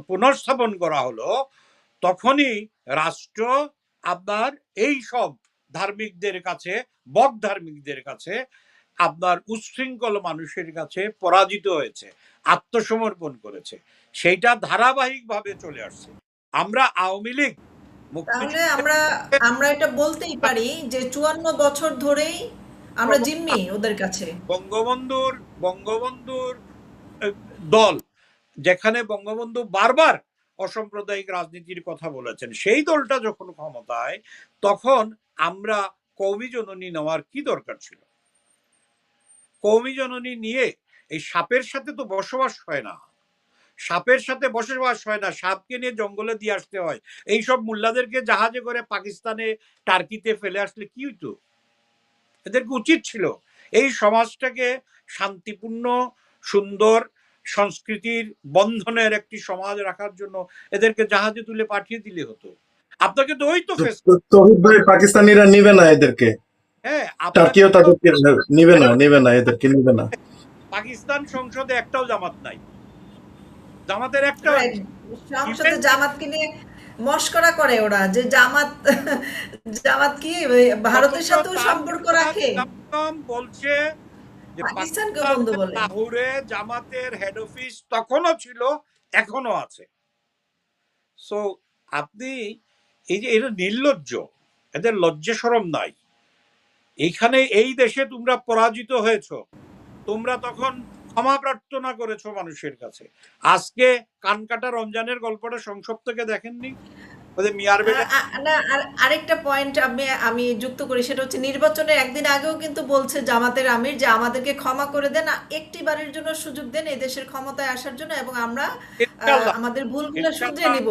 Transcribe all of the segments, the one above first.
পুনর্স্থাপন করা হলো, তখনই রাষ্ট্র আপনার এই সব ধার্মিকদের কাছে, বক ধার্মিকদের কাছে, আপনার উচ্ছৃঙ্খল মানুষের কাছে পরাজিত হয়েছে, আত্মসমর্পণ করেছে। সেইটা ধারাবাহিকভাবে চলে আসছে। আমরা আওয়ামী লীগ তাহলে আমরা আমরা এটা বলতেই পারি যে 54 বছর ধরেই আমরা জিম্মি ওদের কাছে। বঙ্গবন্ধুর বঙ্গবন্ধুর দল, যেখানে বঙ্গবন্ধু বারবার অসাম্প্রদায়িক রাজনীতির কথা বলেছেন, সেই দলটা যখন ক্ষমতায়, তখন আমরা কওমি জননী নেওয়ার কি দরকার ছিল? কওমি জননী নিয়ে এই সাপের সাথে তো বসবাস হয় না, সাপের সাথে বসবাস হয় না, সাপকে নিয়ে জঙ্গলে দিয়ে আসতে হয়। এইসব মোল্লাদেরকে জাহাজে করে পাকিস্তানে, টার্কিতে ফেলে আসলে কি হইতো? এদেরকে উচিত ছিল এই সমাজটাকে শান্তিপূর্ণ, সুন্দর, সংস্কৃতির বন্ধনের একটি সমাজ রাখার জন্য এদেরকে জাহাজে তুলে পাঠিয়ে দিলে হতো। আপনাকে তো ওই তো তৌহিদ ভাই, পাকিস্তানিরা নিবে না এদেরকে, হ্যাঁ, টার্কিও তাদেরকে নিবে না, এদেরকে নিবে না। পাকিস্তান সংসদে একটাও জামাত নাই, জামাতের একটাও সংসদে জামাতকে নিয়ে মস্করা করে ওরা, যে জামাত জামাত কি ভারতের সাথেও সম্পর্ক রাখে, বলছে যে পাকিস্তানকে বন্ধু বলে। লাহোরে জামাতের হেড অফিস তখনও ছিল, এখনো আছে। সো আপনি এই যে এরা নির্লজ্জ, এদের লজ্জা শরম নাই। এইখানে এই দেশে তোমরা পরাজিত হয়েছ, তোমরা তখন ক্ষমা প্রার্থনা করেছো মানুষের কাছে। আজকে কানকাটা রমজানের গল্পটা সংসদ থেকে দেখেননি? মিয়ার বেটা না, আরেকটা পয়েন্ট আমি যুক্ত করি, সেটা হচ্ছে নির্বাচনের একদিন আগেও কিন্তু বলছে জামাতের আমির যে আমাদেরকে ক্ষমা করে দেন, একটি বারের জন্য সুযোগ দেন এই দেশের ক্ষমতায় আসার জন্য, এবং আমরা আমাদের ভুলগুলো শুধরে নিব।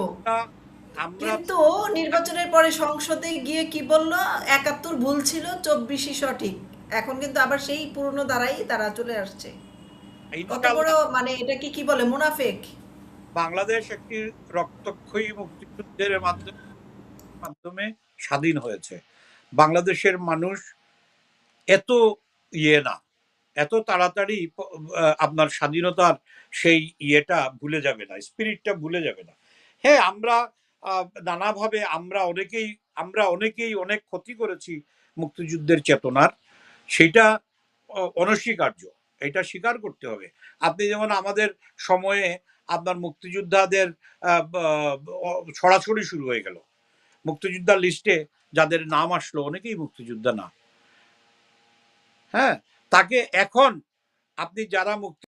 কিন্তু নির্বাচনের পরে সংসদে গিয়ে কি বলল, 71 ভুল ছিল, 24ই সঠিক। এখন কিন্তু আবার সেই পুরনো দ্বারাই তারা চলে আসছে। কত বড়, মানে এটা কি বলে, মুনাফেক। বাংলাদেশ একটি রক্তক্ষয়ী মুক্তিযুদ্ধের মাধ্যমে স্বাধীন হয়েছে। বাংলাদেশের মানুষ এত না, এত তাড়াতাড়ি আপনার স্বাধীনতার সেই ভুলে যাবে না, স্পিরিটটা ভুলে যাবে না। হ্যাঁ, আমরা নানাভাবে আমরা অনেকেই অনেক ক্ষতি করেছি মুক্তিযুদ্ধের চেতনার, সেটা অনস্বীকার্য, এটা স্বীকার করতে হবে। আপনি যেমন আমাদের সময়ে আপনার মুক্তিযোদ্ধাদের ছড়াছড়ি শুরু হয়ে গেল, মুক্তিযোদ্ধার লিস্টে যাদের নাম আসলো অনেকেই মুক্তিযোদ্ধা না। হ্যাঁ, তাকে এখন আপনি যারা মুক্তি